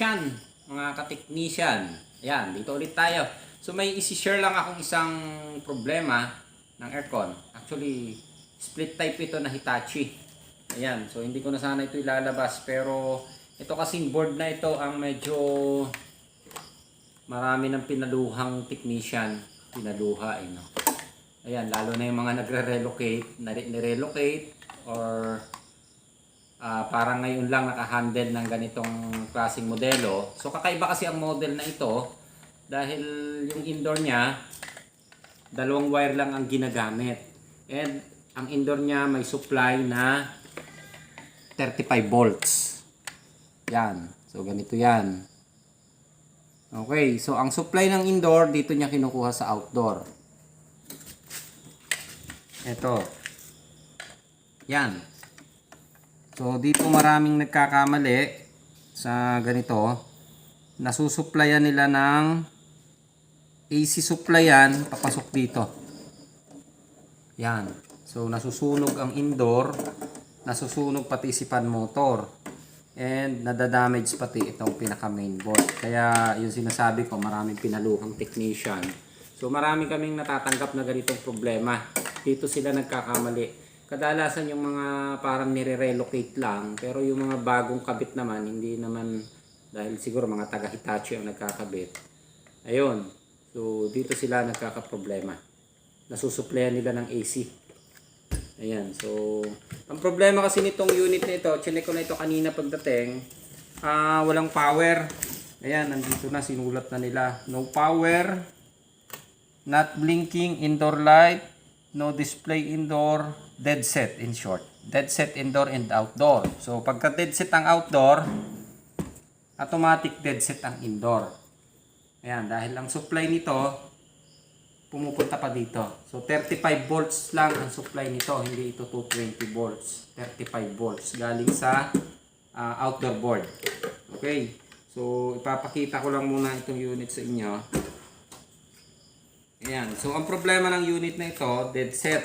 ka-technician, mga ka-technician. Ayan, dito ulit tayo. So may isi-share lang akong isang problema ng aircon. Actually, split type ito na Hitachi. Ayan, so hindi ko na sana ito ilalabas. Pero ito kasing board na ito ang medyo marami ng pinaluhang technician. Pinaluha no? Ayan, lalo na yung mga nagre-relocate, nire-relocate or parang ngayon lang naka-handle ng ganitong klaseng modelo. So kakaiba kasi ang model na ito dahil yung indoor niya dalawang wire lang ang ginagamit. And ang indoor niya may supply na 35 volts. Yan. So ganito yan. Okay, so ang supply ng indoor dito niya kinukuha sa outdoor. Ito. Yan. So dito maraming nagkakamali sa ganito. Nasusuplayan nila ng AC supplyan papasok dito. Yan. So nasusunog ang indoor, nasusunog pati si fan motor. And nadadamage pati itong pinaka main board. Kaya yung sinasabi ko, maraming pinaluhang technician. So marami kaming natatanggap na ganitong problema. Dito sila nagkakamali. Kadalasan yung mga parang nire-relocate lang, pero yung mga bagong kabit naman, hindi naman, dahil siguro mga taga Hitachi ang nagkakabit. Ayun, so dito sila nagkakaproblema. Nasusuplayan nila ng AC. Ayan, so ang problema kasi nitong unit na ito, chinek ko na ito kanina pagdating, walang power. Ayan, nandito na, sinulat na nila. No power, not blinking, indoor light, no display indoor, dead set in short. Dead set indoor and outdoor. So pagka dead set ang outdoor, automatic dead set ang indoor. Ayan, dahil ang supply nito pumupunta pa dito. So 35 volts lang ang supply nito, hindi ito 220 volts. 35 volts galing sa outdoor board. Okay. So ipapakita ko lang muna itong unit sa inyo. Ayan. So ang problema ng unit na ito, dead set.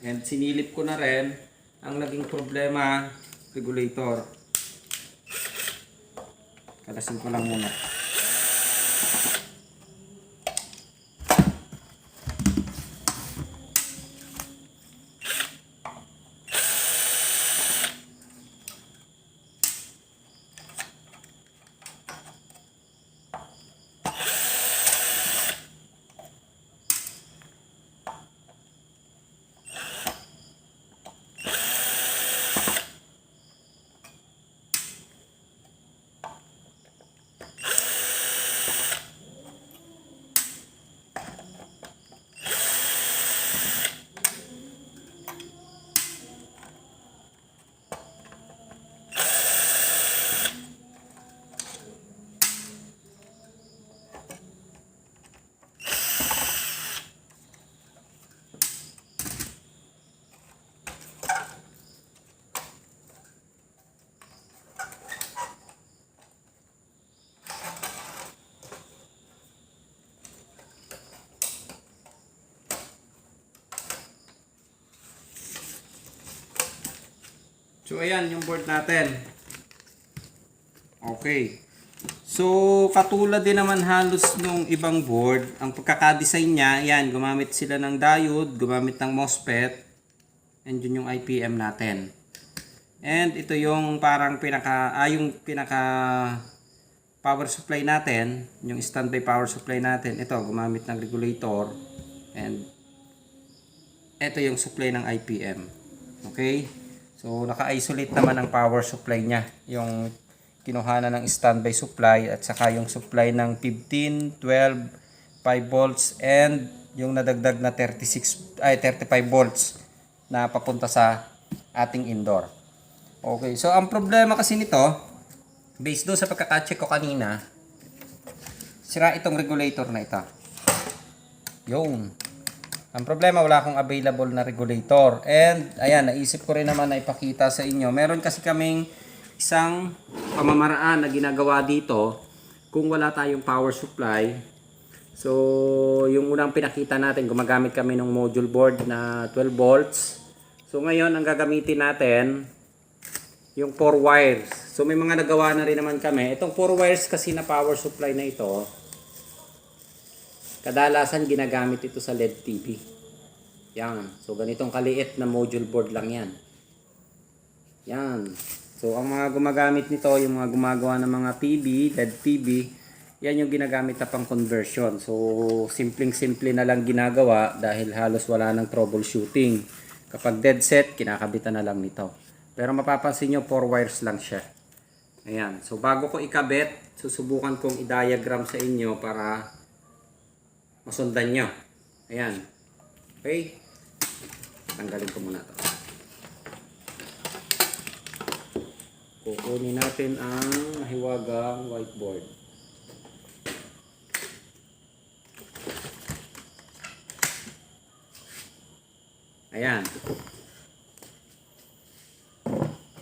And sinilip ko na rin ang naging problema, regulator. Kalasin ko lang muna. So ayan yung board natin. Okay. So katulad din naman halos nung ibang board, ang pagkakadesign niya, ayan, gumamit sila ng diode, gumamit ng MOSFET, and yun yung IPM natin. And ito yung parang yung pinaka power supply natin, yung standby power supply natin. Ito gumamit ng regulator, and ito yung supply ng IPM. Okay? So naka-isolate naman ang power supply niya, yung kinuhanan ng standby supply at saka yung supply ng 15, 12, 5 volts and yung nadagdag na 35 volts na papunta sa ating indoor. Okay, so ang problema kasi nito, based doon sa pagkaka-check ko kanina, sira itong regulator na ito. Yung ang problema, wala akong available na regulator. And ayan, naisip ko rin naman na ipakita sa inyo. Meron kasi kaming isang pamamaraan na ginagawa dito kung wala tayong power supply. So yung unang pinakita natin, gumagamit kami ng module board na 12 volts. So ngayon ang gagamitin natin yung 4 wires. So may mga nagawa na rin naman kami. Itong 4 wires kasi na power supply na ito, kadalasan ginagamit ito sa LED TV. Yan. So ganitong kaliit na module board lang yan. Yan. So ang mga gumagamit nito, yung mga gumagawa ng mga TV, LED TV, yan yung ginagamit na pang conversion. So simpleng-simple na lang ginagawa dahil halos wala nang troubleshooting. Kapag dead set, kinakabitan na lang nito. Pero mapapansin nyo, 4 wires lang siya. Ayan. So bago ko ikabit, susubukan kong i-diagram sa inyo para masundan nyo. Ayan. Okay. Tanggalin ko muna ito. Kukunin natin ang mahiwagang whiteboard. Ayan.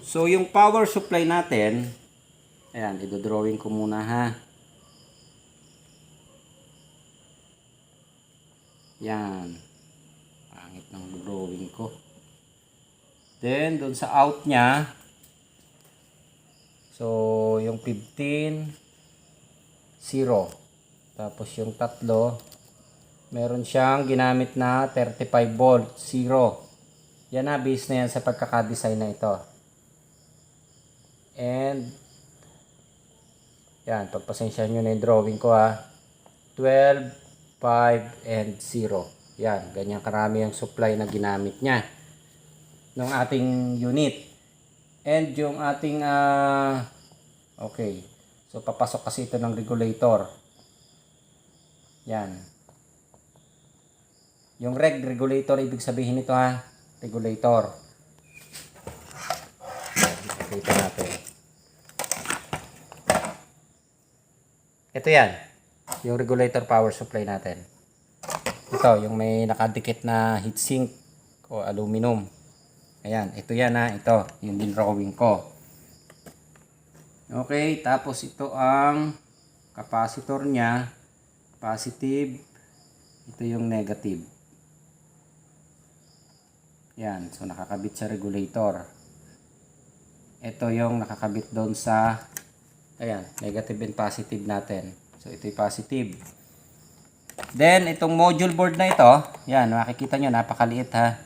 So yung power supply natin, ayan, i-drawing ko muna ha. Yan. Pangit ng drawing ko. Then, doon sa out niya, so, yung 15, 0. Tapos yung tatlo, meron siyang ginamit na 35 volt, 0. Yan na, base na yan sa pagkakadesign na ito. And, yan, pagpasensya nyo na yung drawing ko ha. 12, 5, and 0. Yan, ganyan karami ang supply na ginamit niya ng ating unit. And yung ating, okay. So, papasok kasi ito ng regulator. Yan. Yung regulator, ibig sabihin nito ha. Regulator. Ito natin. Ito yan. Yung regulator power supply natin. Ito, yung may nakadikit na heatsink o aluminum. Ayan, ito yan ha. Ito, yung drawing ko. Okay, tapos ito ang capacitor niya. Positive. Ito yung negative. Yan, so nakakabit sa regulator. Ito yung nakakabit doon sa, ayan, negative and positive natin. So ito yung positive. Then, itong module board na ito, yan, makikita nyo, napakaliit ha.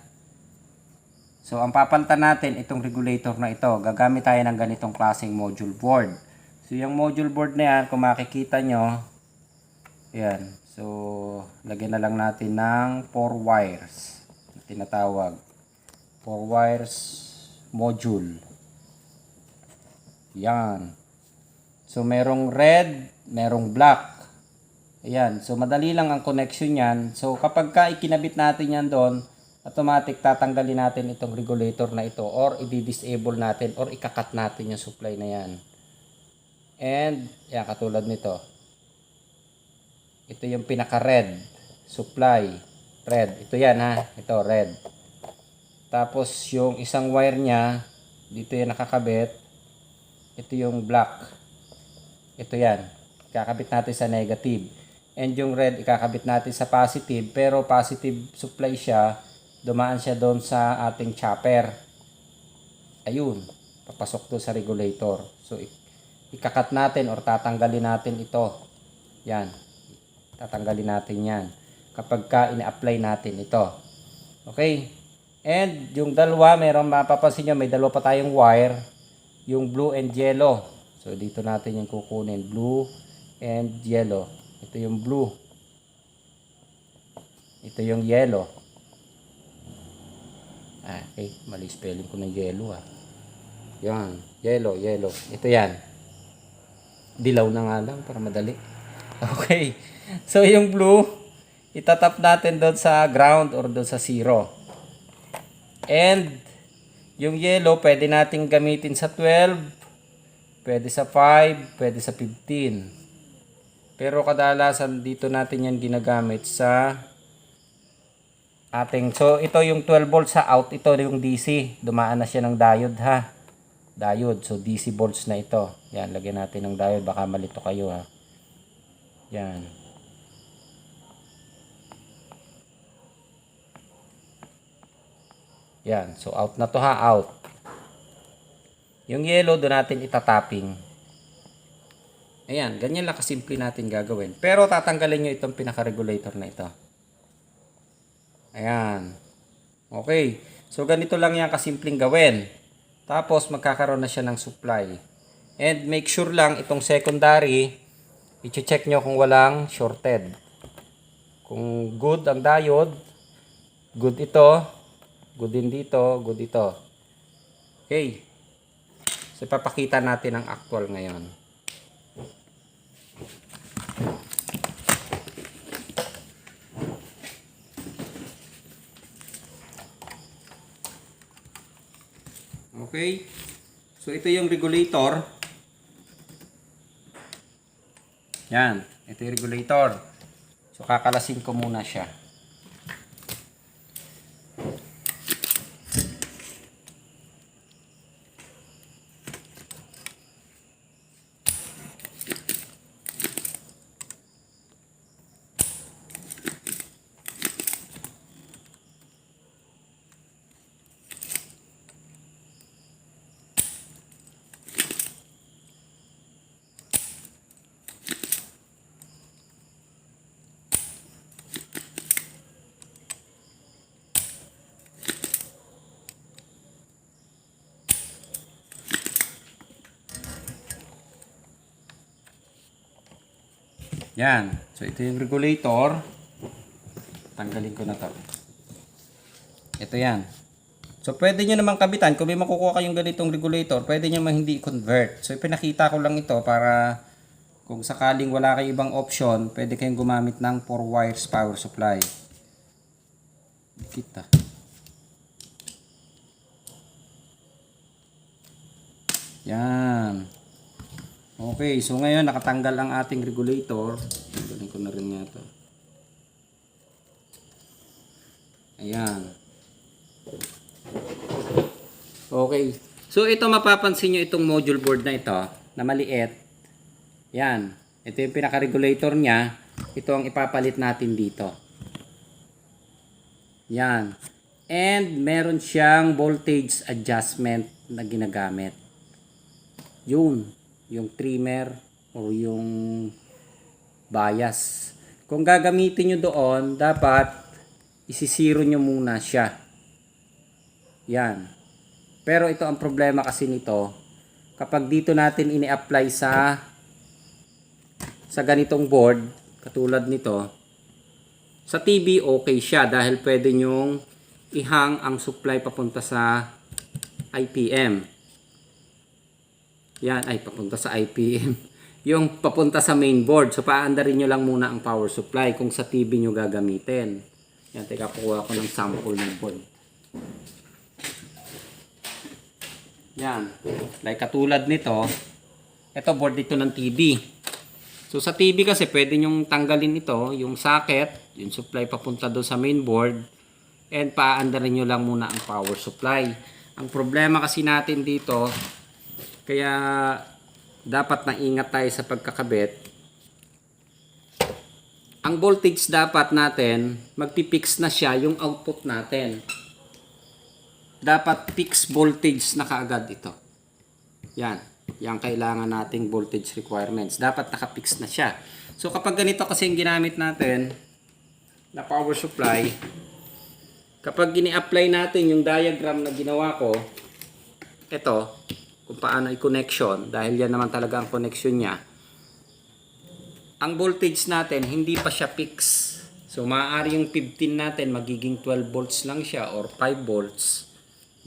So, ang papalitan natin, itong regulator na ito, gagamit tayo ng ganitong klaseng module board. So, yung module board na yan, kung makikita nyo, yan. So, lagyan na lang natin ng 4 wires. Tinatawag. 4 wires module. Yan. So, merong red, merong black. Ayan. So, madali lang ang connection yan. So, kapag ka ikinabit natin yan doon, automatic tatanggalin natin itong regulator na ito or i-disable natin or ikakat natin yung supply na yan. And, yan, katulad nito. Ito yung pinaka-red. Supply. Red. Ito yan ha. Ito, red. Tapos, yung isang wire niya, dito yung nakakabit. Ito yung black. Ito yan. Ikakabit natin sa negative. And yung red, ikakabit natin sa positive. Pero positive supply siya. Dumaan siya doon sa ating chopper. Ayun. Papasok doon sa regulator. So, ikakat natin or tatanggalin natin ito. Yan. Tatanggalin natin yan. Kapag ka ina-apply natin ito. Okay. And yung dalawa, meron mapapansin nyo, may dalawa pa tayong wire. Yung blue and yellow. So, dito natin yung kukunin. Blue and yellow. Ito yung blue. Ito yung yellow. Okay. Mali spelling ko ng yellow Yan. Yellow, yellow. Ito yan. Dilaw na nga lang para madali. Okay. So, yung blue, itatap natin doon sa ground or doon sa 0. And, yung yellow, pwede natin gamitin sa 12, pwede sa 5, pwede sa 15. Pero kadalasan dito natin yan ginagamit sa ating, so ito yung 12 volts sa out, ito yung DC. Dumaan na siya ng diode ha. Diode, so DC volts na ito. Yan, lagyan natin ng diode, baka malito kayo ha. Yan. Yan, so out na to ha, out. Yung yellow, doon natin itatapping. Ayan, ganyan lang kasimple natin gagawin. Pero tatanggalin nyo itong pinaka-regulator na ito. Ayan. Okay. So, ganito lang yan kasimpleng gawin. Tapos, magkakaroon na siya ng supply. And make sure lang itong secondary, i-check nyo kung walang shorted. Kung good ang diode, good ito, good din dito, good ito. Okay. So, ipapakita natin ang actual ngayon. Okay. So, ito yung regulator. Yan. Ito yung regulator. So, kakalasin ko muna siya. Yan. So, ito yung regulator. Tanggalin ko na to. Ito yan. So, pwede nyo naman kabitan. Kung may makukuha kayong ganitong regulator, pwede nyo naman hindi convert. So, pinakita ko lang ito para kung sakaling wala kayong ibang option, pwede kayong gumamit ng 4 wires power supply. Kita. Yan. Okay, so ngayon nakatanggal ang ating regulator. Tanggalin ko na rin nga ito. Ayan. Okay. So ito mapapansin nyo itong module board na ito na maliit. Yan. Ito yung pinaka-regulator niya. Ito ang ipapalit natin dito. Yan. And meron siyang voltage adjustment na ginagamit. Yun. Yung trimmer o yung bias. Kung gagamitin nyo doon, dapat isisiro nyo muna siya. Yan. Pero ito ang problema kasi nito. Kapag dito natin ini-apply sa ganitong board, katulad nito, sa TV okay siya dahil pwede nyong ihang ang supply papunta sa IPM. Yan, ay papunta sa IPM. Yung papunta sa main board. So, paandarin nyo lang muna ang power supply kung sa TV nyo gagamitin. Yan, teka, kukuha ko ng sample ng board. Yan. Like katulad nito, ito board dito ng TV. So, sa TV kasi pwede nyong tanggalin ito, yung socket, yung supply papunta doon sa main board, and paandarin nyo lang muna ang power supply. Ang problema kasi natin dito, kaya dapat naingat tayo sa pagkakabit. Ang voltage dapat natin, magpipix na siya yung output natin. Dapat fixed voltage na kaagad ito. Yan. Yan kailangan nating voltage requirements. Dapat nakapix na siya. So kapag ganito kasi yung ginamit natin na power supply, kapag gini-apply natin yung diagram na ginawa ko, ito, kung paano i-connection, dahil yan naman talaga ang connection niya, ang voltage natin hindi pa siya fix. So maaari yung 15 natin magiging 12 volts lang siya or 5 volts.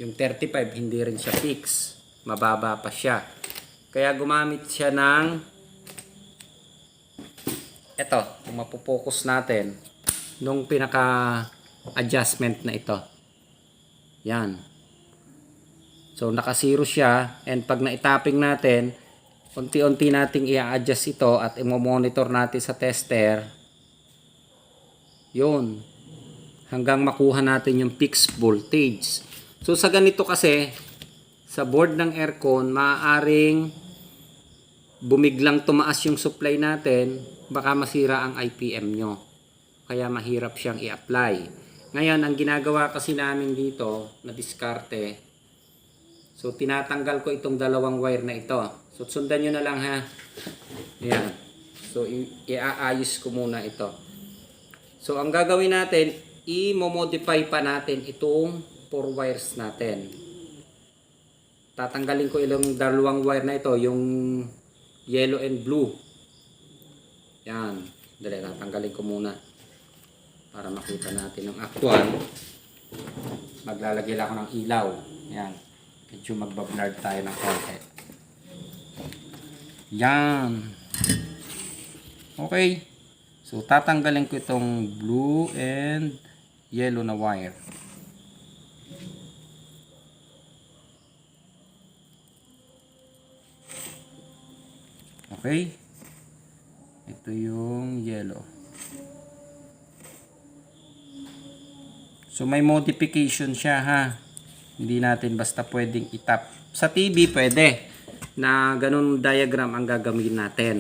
Yung 35 hindi rin siya fix, mababa pa siya. Kaya gumamit siya ng ito, kung mapopokus natin nung pinaka adjustment na ito. Yan. So, naka-zero siya, and pag na-tapping natin, unti-unti nating i-adjust ito at i-monitor natin sa tester. Yun. Hanggang makuha natin yung fixed voltage. So, sa ganito kasi, sa board ng aircon, maaaring bumiglang tumaas yung supply natin, baka masira ang IPM nyo. Kaya mahirap siyang i-apply. Ngayon, ang ginagawa kasi namin dito, na diskarte, So tinatanggal ko itong dalawang wire na ito. So sundan nyo na lang ha. Ayan. So iaayos ko muna ito. So ang gagawin natin, i-modify pa natin itong 4 wires natin. Tatanggalin ko ilang dalawang wire na ito, yung yellow and blue. Yan. Dali, tatanggalin ko muna para makita natin ang actual. Maglalagay lang ako ng ilaw. Yan. Medyo magbablur tayo ng konti. Yan. Okay. So tatanggalin ko itong blue and yellow na wire. Okay. Ito yung yellow. So may modification siya ha. Hindi natin basta pwedeng itap. Sa TV pwede na ganun diagram ang gagamitin natin.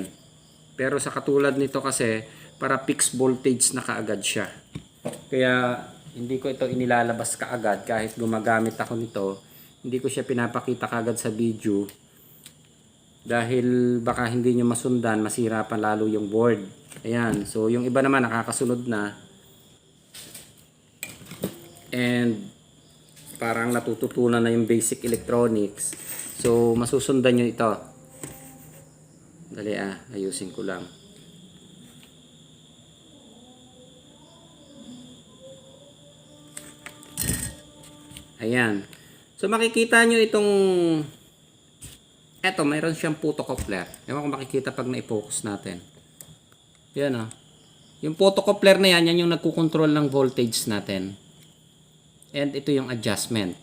Pero sa katulad nito kasi para fixed voltage na kaagad siya. Kaya hindi ko ito inilalabas kaagad kahit gumagamit ako nito. Hindi ko siya pinapakita kaagad sa video. Dahil baka hindi nyo masundan, masira pa lalo yung board. Ayan. So yung iba naman nakakasunod na. And parang natututunan na yung basic electronics. So masusundan nyo ito. Dali ayusin ko lang. Ayan. So makikita nyo itong eto, mayroon siyang photocoupler. Ewan kung makikita pag na-focus natin. Yan yung photocoupler na yan yung nagkukontrol ng voltage natin. And ito yung adjustment.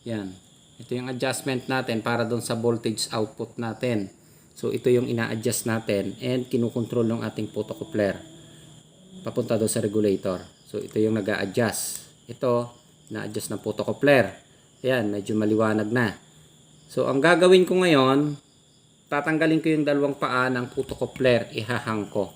Yan. Ito yung adjustment natin para doon sa voltage output natin. So ito yung ina-adjust natin and kinukontrol ng ating photocoupler. Papunta doon sa regulator. So ito yung nag-a-adjust. Ito, na-adjust ng photocoupler. Ayan, medyo maliwanag na. So ang gagawin ko ngayon, tatanggalin ko yung dalawang paa ng photocoupler, ihahang ko.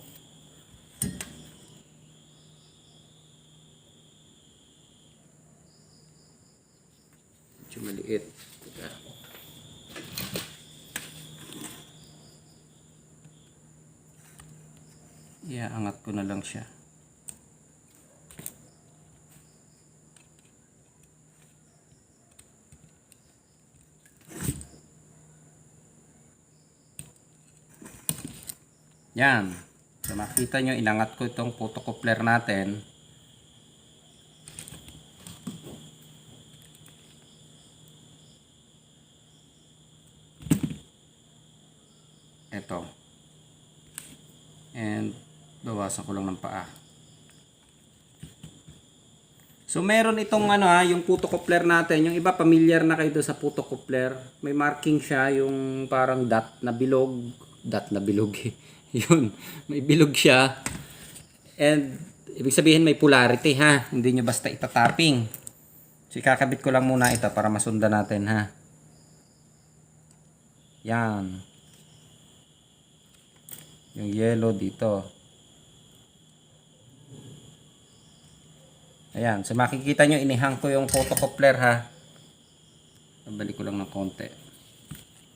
Medyo maliit. Iaangat ko na lang siya. Yan. So makita nyo, inangat ko itong photocoupler natin. Ito. And bawasan ko lang ng paa. So meron itong yung photocoupler natin. Yung iba familiar na kayo sa photocoupler. May marking siya, yung parang dot na bilog. Dot na bilog yun, may bilog siya. And ibig sabihin may polarity ha. Hindi nyo basta itatapping. So ikakabit ko lang muna ito para masundan natin ha. Yan. Yung yellow dito. Ayan. So makikita nyo, inihang ko yung photocoupler ha. Nabalik ko lang ng konti.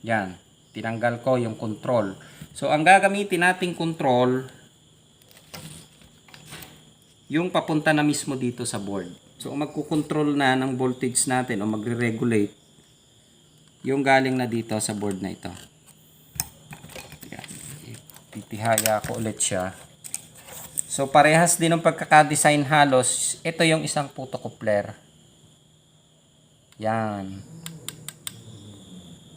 Yan. Tinanggal ko yung control. So ang gagamitin nating control, yung papunta na mismo dito sa board. So magkukontrol na ng voltage natin o magre-regulate yung galing na dito sa board na ito. Yan. Titihaya ko ulit siya. So parehas din ng pagkakadesign halos. Ito yung isang photocoupler. Yan.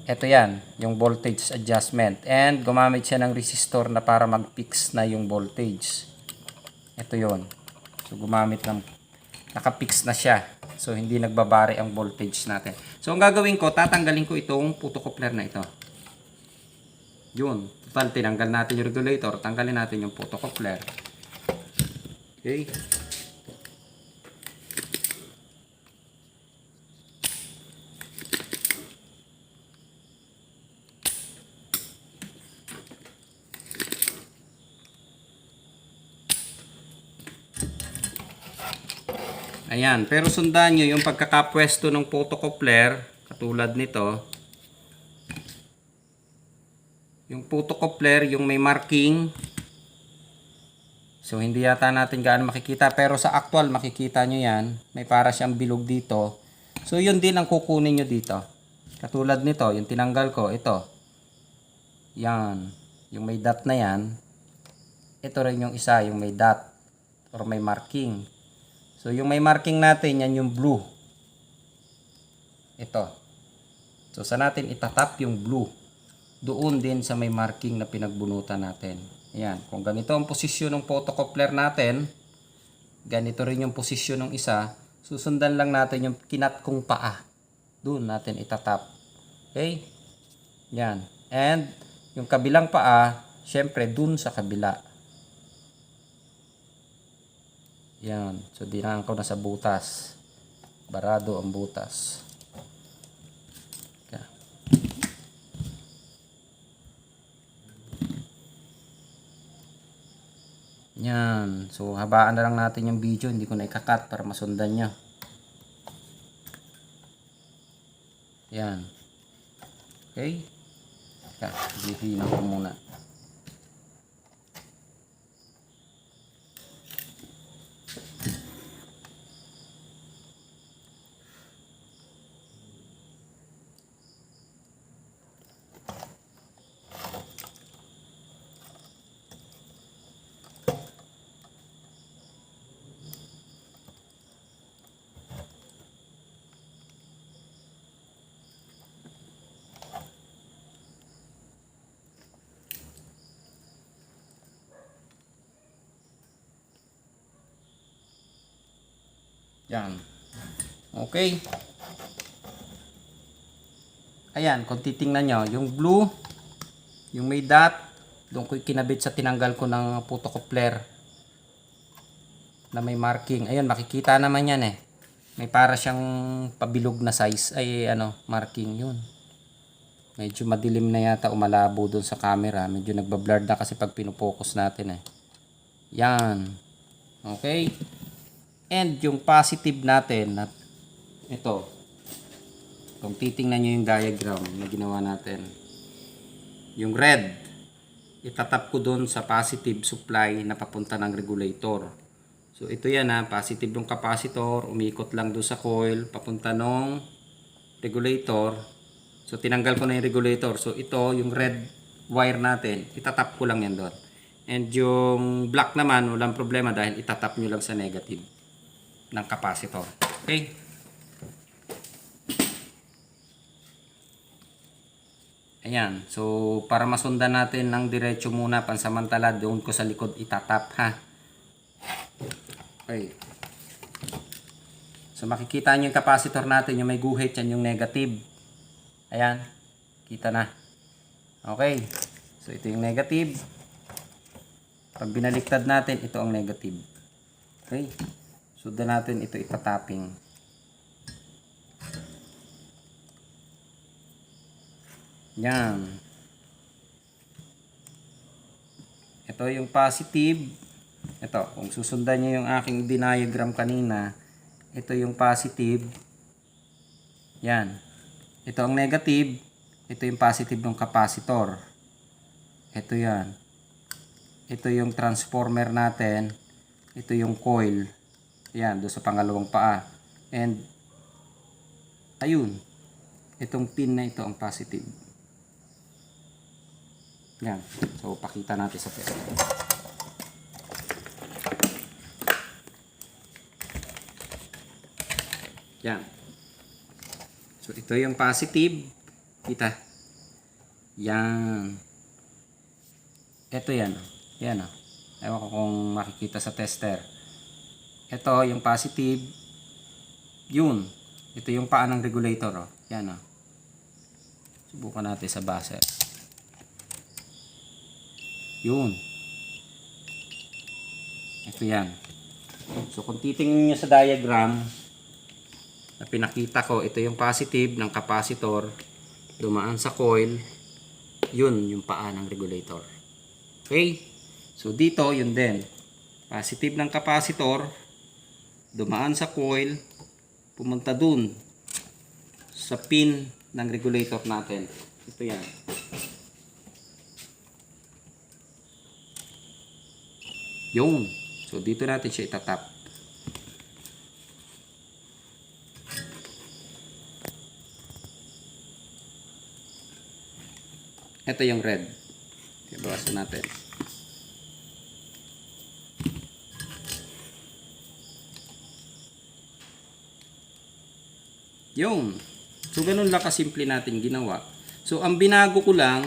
Ito yan, yung voltage adjustment. And gumamit siya ng resistor na para mag-fix na yung voltage. Ito yon. So gumamit ng, naka-fix na siya. So hindi nagbabari ang voltage natin. So ang gagawin ko, tatanggalin ko itong photocoupler na ito. Yun. Total, tinanggal natin yung regulator. Tanggalin natin yung photocoupler. Okay. Ayan, pero sundan nyo yung pagkakapwesto ng photocoupler. Katulad nito. Yung photocoupler, yung may marking. So, hindi yata natin gaano makikita. Pero sa actual, makikita nyo yan. May para siyang bilog dito. So, yun din ang kukunin nyo dito. Katulad nito, yung tinanggal ko, ito. Yan. Yung may dot na yan. Ito rin yung isa, yung may dot. Or may marking. So, yung may marking natin, yan yung blue. Ito. So, sa natin itatap yung blue. Doon din sa may marking na pinagbunutan natin. Ayan. Kung ganito ang posisyon ng photocoupler natin, ganito rin yung posisyon ng isa, susundan lang natin yung kinat kong paa. Doon natin itatap. Okay? Yan. And, yung kabilang paa, syempre, doon sa kabila. Yan. So, dinaan ko na sa butas. Barado ang butas. Yan. So, habaan na lang natin yung video. Hindi ko na ikakat para masundan nyo. Yan. Okay? Hihinan ko muna. Yan. Okay. Ayan, kung titingnan nyo, yung blue, yung may dot, doon ko kinabit sa tinanggal ko ng photocoupler na may marking. Ayun, makikita naman yan eh. May para siyang pabilog na size, ay marking yun. Medyo madilim na yata, umalabo doon sa camera. Medyo nagbablur na kasi pag pinupokus natin eh. Yan. Okay. And yung positive natin, ito, kung titingnan nyo yung diagram na ginawa natin, yung red, itatap ko doon sa positive supply na papunta ng regulator. So ito yan positive yung capacitor, umikot lang doon sa coil, papunta ng regulator. So tinanggal ko na yung regulator. So ito, yung red wire natin, itatap ko lang yan doon. And yung black naman, walang problema dahil itatap nyo lang sa negative ng capacitor. Okay? Ayan. So, para masundan natin ng diretso muna, pansamantala, doon ko sa likod itatap, ha? Okay. So, makikita nyo yung capacitor natin, yung may guhit, yan yung negative. Ayan. Kita na. Okay. So, ito yung negative. Pag binaliktad natin, ito ang negative. Okay. So, doon natin ito itataping. Yan. Ito yung positive. Ito, kung susundan nyo yung aking diagram kanina, ito yung positive. Yan. Ito ang negative. Ito yung positive ng capacitor. Ito yan. Ito yung transformer natin. Ito yung coil. Yan, doon sa pangalawang paa. And, ayun. Itong pin na ito ang positive. Yan. So, pakita natin sa test. Yan. So, ito yung positive. Kita. Yan. Ito yan. Yan. Ewan ko kung makikita sa tester. Ito yung positive. Yun. Ito yung paa ng regulator. Yan. Subukan natin sa base. Yun. Ito yan. So kung titingnan nyo sa diagram na pinakita ko, ito yung positive ng capacitor. Dumaan sa coil. Yun yung paa ng regulator. Okay? So dito, yun din. Positive ng capacitor. Dumaan sa coil, pumunta dun sa pin ng regulator natin. Ito yan. Yung. So, dito natin siya itatap. Ito yung red. Bawasan natin. Yung. So, ganun lang kasimple natin ginawa. So, ang binago ko lang,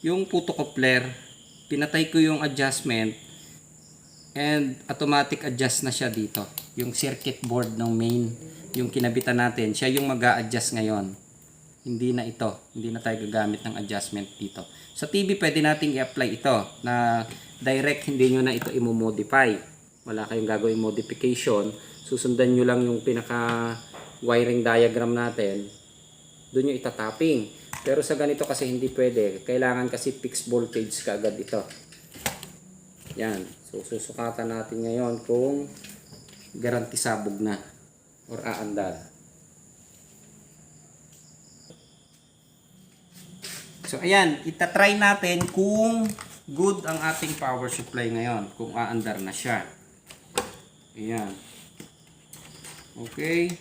yung puto-coupler, pinatay ko yung adjustment, and automatic adjust na siya dito. Yung circuit board ng main, yung kinabitan natin, siya yung mag-a-adjust ngayon. Hindi na ito. Hindi na tayo gagamit ng adjustment dito. Sa TV, pwede nating i-apply ito na direct, hindi nyo na ito i-modify. Wala kayong gagawin modification. Susundan nyo lang yung pinaka wiring diagram natin. Doon nyo itatapping. Pero sa ganito kasi hindi pwede. Kailangan kasi fixed voltage kaagad ito. Yan. So, susukatan natin ngayon kung garanti sabog na or aandar. So, ayan, itatry natin kung good ang ating power supply ngayon. Kung aandar na siya. Ayan. Okay.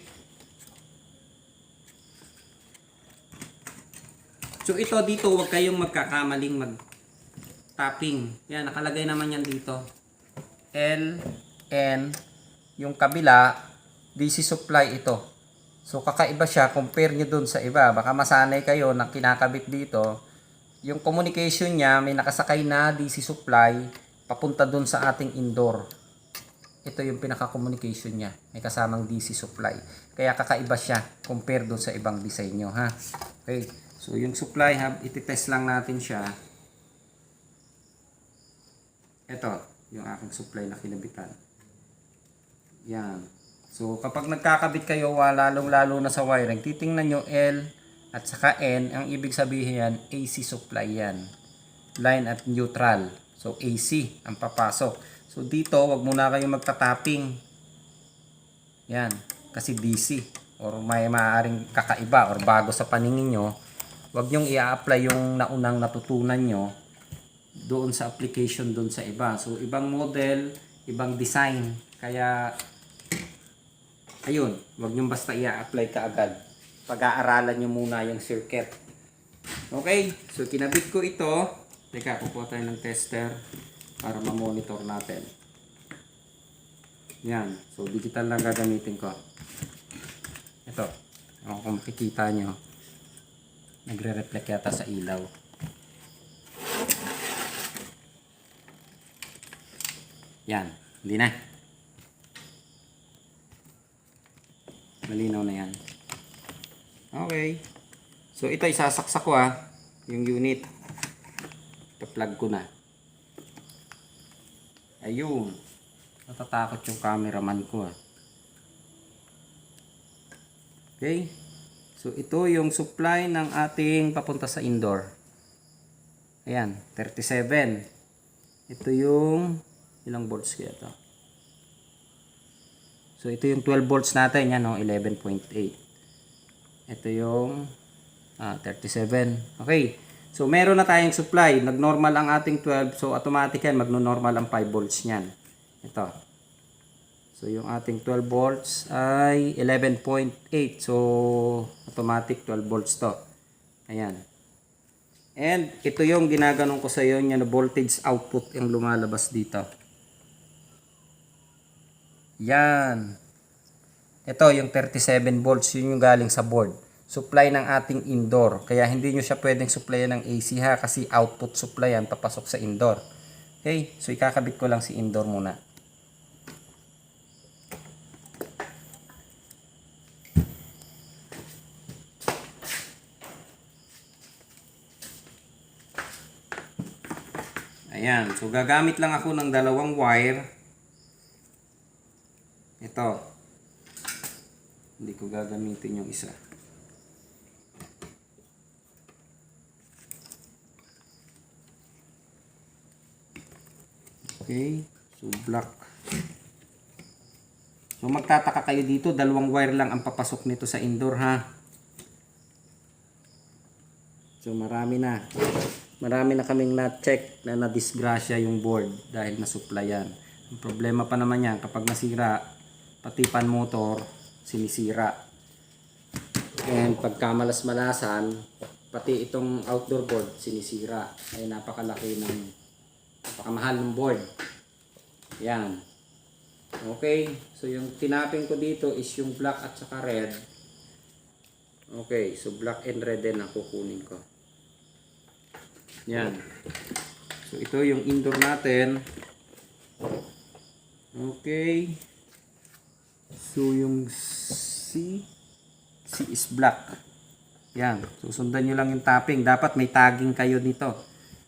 So, ito dito, huwag kayong magkakamaling mag-tapping. Ayan, nakalagay naman yan dito. L, N, yung kabila, DC supply ito. So, kakaiba siya, compare nyo dun sa iba. Baka masanay kayo na kinakabit dito. Yung communication niya, may nakasakay na DC supply, papunta dun sa ating indoor. Ito yung pinaka-communication niya. May kasamang DC supply. Kaya kakaiba siya, compare dun sa ibang design nyo, ha? Okay. So, yung supply hub, ititest lang natin siya. Ito, yung aking supply na kinabitan. Yan. So, kapag nagkakabit kayo, lalong-lalo na sa wiring, titingnan nyo L at saka N. Ang ibig sabihin yan, AC supply yan. Line at neutral. So, AC ang papasok. So, dito, wag muna kayong magtatapping. Yan. Kasi DC. Or may maaaring kakaiba or bago sa paningin nyo. Wag nyong i-apply yung naunang natutunan nyo doon sa application doon sa iba. So, ibang model, ibang design. Kaya, ayun, wag nyo basta i-apply kaagad. Pag-aaralan nyo muna yung circuit. Okay, so kinabit ko ito. Teka, kukuha tayo ng tester para ma-monitor natin. Yan, so digital lang gagamitin ko. Ito, kung makikita nyo, nagre-reflect yata sa ilaw. Yan, hindi na. Malinaw na yan. Okay. So, ito isasaksak ko yung unit. Pa-plug ko na. Ayun. Natatakot yung cameraman ko Okay. So, ito yung supply ng ating papunta sa indoor. Ayan, 37. Ito yung ilang volts kaya ito? So, ito yung 12 volts natin. Yan, 11.8. Ito yung 37. Okay. So, meron na tayong supply. Nag-normal ang ating 12. So, automatic yan. Magno-normal ang 5 volts niyan. Ito. So, yung ating 12 volts ay 11.8. So, automatic 12 volts to. Ayan. And, ito yung ginaganon ko sa iyo na voltage output yung lumalabas dito. Yan. Ito yung 37 volts. Yun yung galing sa board. Supply ng ating indoor. Kaya hindi nyo siya pwedeng supplyan ng AC ha. Kasi output supply yan. Papasok sa indoor. Okay. So, ikakabit ko lang si indoor muna. Ayan. So, gagamit lang ako ng dalawang wire. Ito. Hindi ko gagamitin yung isa. Okay. So, black. So, magtataka kayo dito. Dalawang wire lang ang papasok nito sa indoor, ha. So marami na. Marami na kaming na-check na na-disgrasya yung board dahil na-supplyan. Ang problema pa naman yan, kapag nasira, pati pan motor, sinisira. And pagkamalas-malasan, pati itong outdoor board, sinisira. Ay napakamahal ng board. Yan. Okay, so yung tinaping ko dito is yung black at saka red. Okay, so black and red din ang kukunin ko. Yan. So ito yung indoor natin. Okay. So yung C is black. Yan. Susundan nyo lang yung tapping. Dapat may tagging kayo dito.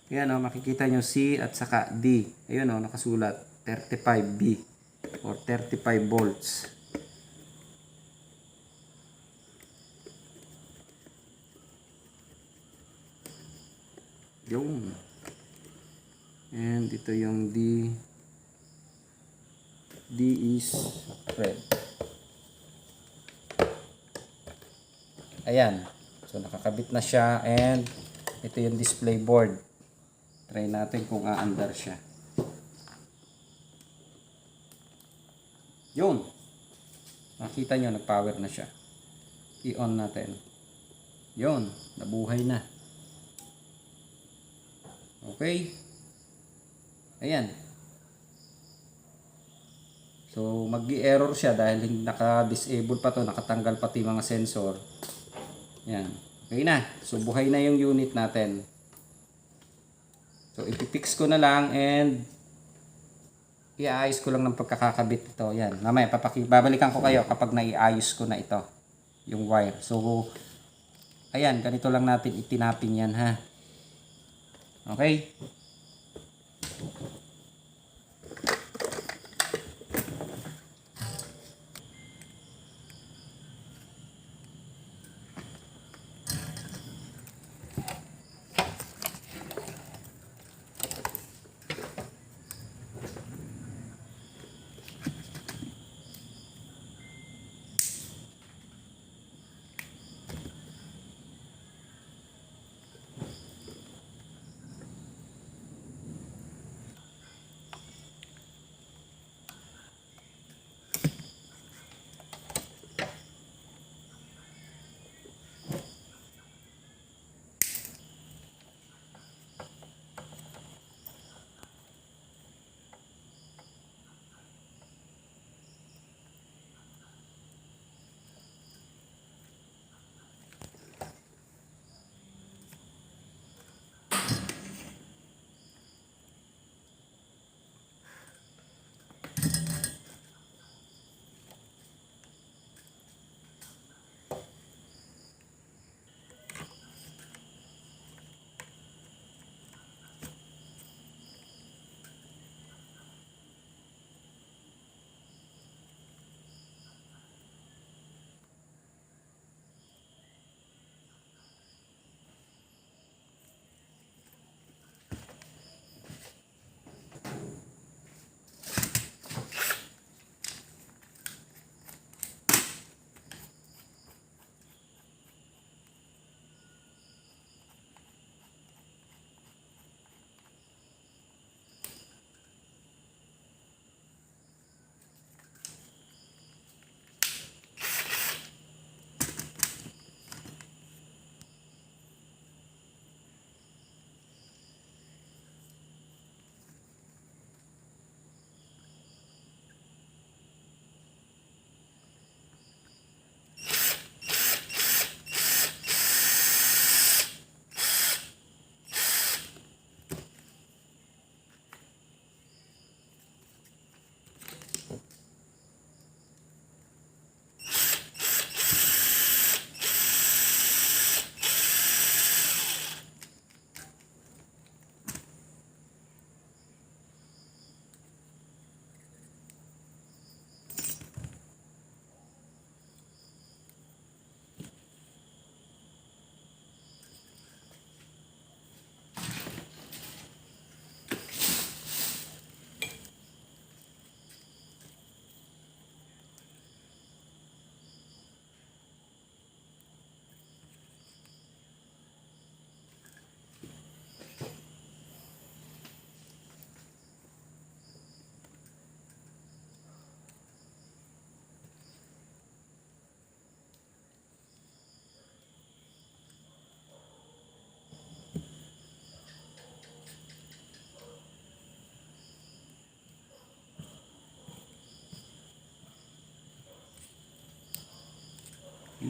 Yan o, makikita nyo C at saka D. Ayun o, nakasulat 35B or 35 volts. Yung. And ito yung D. D is red. Ayan. So nakakabit na siya and ito yung display board. Try natin kung aandar siya. Yun. Nakita nyo, nag-power na siya. I-on natin. Yun. Nabuhay na. Okay. Ayan. So, mag-i-error siya dahil naka-disable pa to, nakatanggal pati mga sensor. Ayan. Okay na. So, buhay na yung unit natin. So, ipipix ko na lang and iayos ko lang ng pagkakakabit ito. Ayan. Mamaya, babalikan ko kayo kapag naiayos ko na ito. Yung wire. So, ayan. Ganito lang natin itinapin yan, ha. Okay?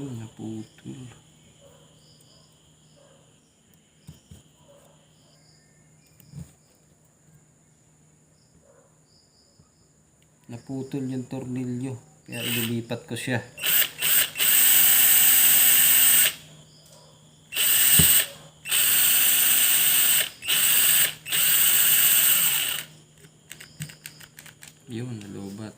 Yun, naputol. Naputol yung tornilyo. Kaya ililipat ko siya. Yun, nalubat.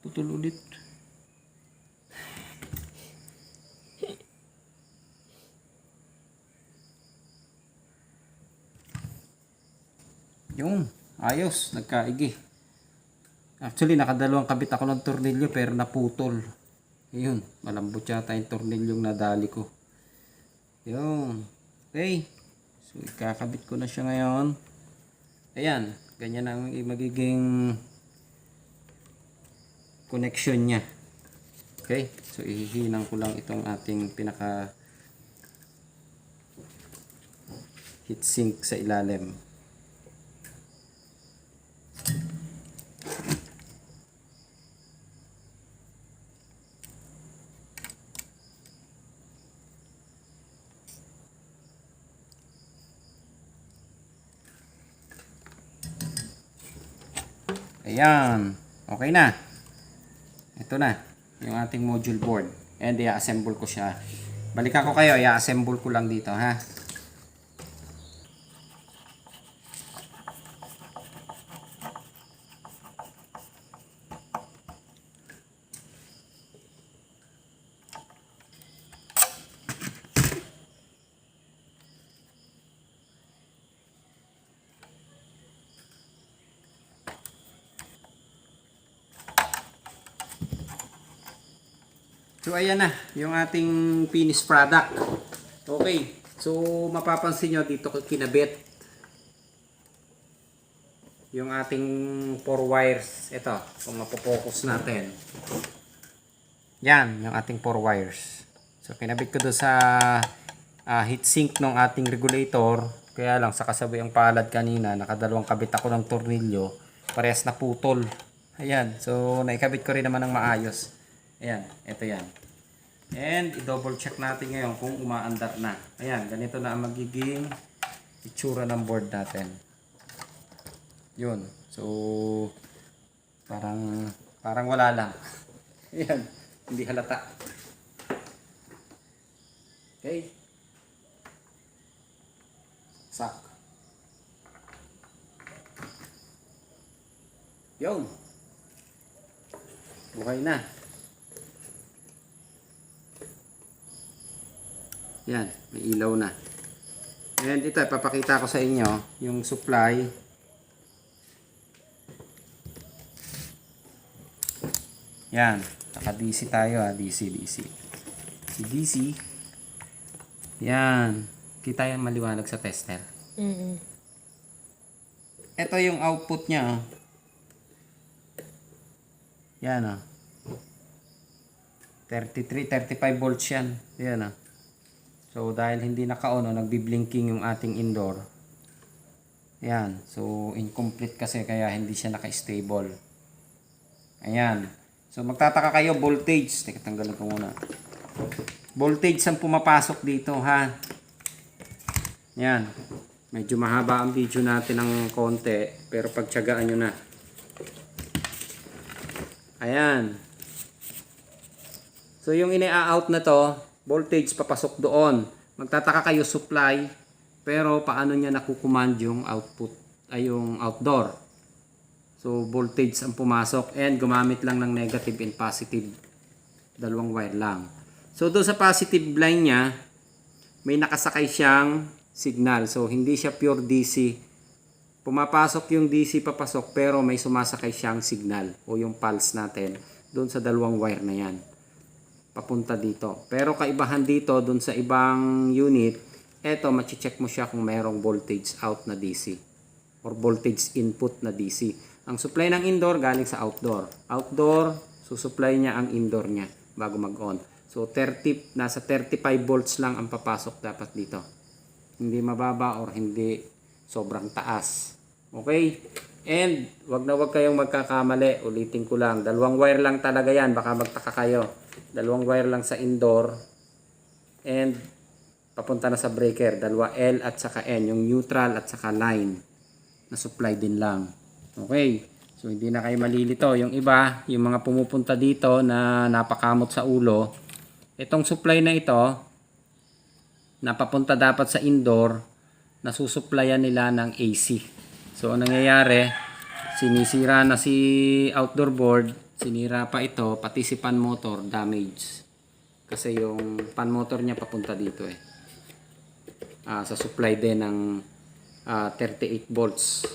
Putol ulit. Yung ayos, nagkaigi. Actually, nakadalawang kabit ako ng tornilyo pero naputol. Ayun, malambot yata yung tornilyong nadali ko. Yun. Okay. So, ikakabit ko na siya ngayon. Ayan, ganyan ang magiging connection niya. Okay, so ihihinang ko lang itong ating pinaka heatsink sa ilalim. Ayan, okay na. Ito na, yung ating module board. And i-assemble ko siya. Balikan ko kayo, i-assemble ko lang dito, ha. So ayan na, yung ating finished product. Okay, so mapapansin nyo dito kinabit yung ating 4 wires. Ito, kung mapopokus natin. Yan, yung ating 4 wires. So kinabit ko doon sa heatsink ng ating regulator. Kaya lang sa kasabay ang palad kanina, nakadalawang kabit ako ng tornilyo. Parehas na putol. Ayan, so naikabit ko rin naman ng maayos. Ayan, ito yan. And i-double check natin ngayon kung umaandar na. Ayan, ganito na ang magiging itsura ng board natin. Yun. So, parang wala lang. Ayan, hindi halata. Okay. Sak. Yun. Buhay na. Yan, may ilaw na. And ito, ipapakita ko sa inyo yung supply. Yan, naka-DC tayo DC. Si DC. Yan. Kita yan maliwanag sa tester. Ito yung output niya. Yan 33, 35 volts yan. Yan So, dahil hindi naka-on, nagbi-blinking yung ating indoor. Ayan. So, incomplete kasi kaya hindi siya naka-stable. Ayan. So, magtataka kayo, voltage. Teka, tanggalin ko muna. Voltage ang pumapasok dito, ha. Ayan. Medyo mahaba ang video natin ng konti, pero pagtiyagaan nyo na. Ayan. So, yung ina-out na to, voltage papasok doon. Magtataka kayo supply, pero paano niya nakukuman yung output ay yung outdoor. So voltage ang pumasok and gumamit lang ng negative and positive. Dalawang wire lang. So doon sa positive line niya, may nakasakay siyang signal. So hindi siya pure DC pumapasok yung DC papasok pero may sumasakay siyang signal o yung pulse natin doon sa dalawang wire na yan. Papunta dito. Pero kaibahan dito doon sa ibang unit, eto machi-check mo siya kung mayroong voltage out na DC or voltage input na DC. Ang supply ng indoor galing sa outdoor. Outdoor, susupply niya ang indoor niya bago mag-on. So nasa 35 volts lang ang papasok dapat dito. Hindi mababa or hindi sobrang taas. Okay? And wag kayong magkakamali. Ulitin ko lang. Dalawang wire lang talaga yan. Baka magtaka kayo. Dalawang wire lang sa indoor. And papunta na sa breaker. Dalawa L at saka N. Yung neutral at saka line. Na supply din lang. Okay? So hindi na kayo malilito. Yung iba, yung mga pumupunta dito na napakamot sa ulo. Itong supply na ito, napapunta dapat sa indoor, nasusupplyan nila ng AC. So, ang nangyayari, sinisira na si outdoor board, sinira pa ito, pati si fan motor, damage. Kasi yung fan motor niya papunta dito eh. Sa supply din ng 38 volts.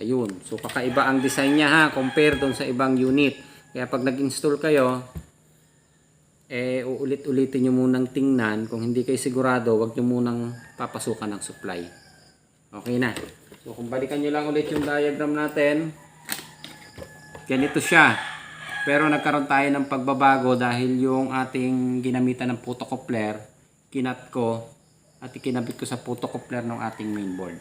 Ayun. So, kakaiba ang design niya ha, compare doon sa ibang unit. Kaya pag nag-install kayo, uulit-ulitin nyo munang tingnan. Kung hindi kayo sigurado, wag nyo munang papasukan ng supply. Okay na. So, kung balikan nyo lang ulit yung diagram natin, ganito siya. Pero nagkaroon tayo ng pagbabago dahil yung ating ginamitan ng photocoupler, kinat ko at ikinabit ko sa photocoupler ng ating mainboard.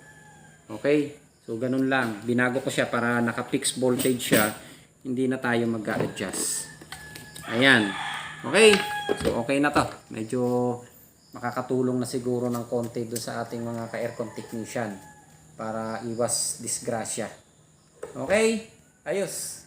Okay? So, ganun lang. Binago ko siya para naka-fix voltage siya. Hindi na tayo mag-adjust. Ayan. Okay? So, okay na to. Medyo makakatulong na siguro ng konti doon sa ating mga ka-aircon technician para iwas disgrasya. Okay? Ayos.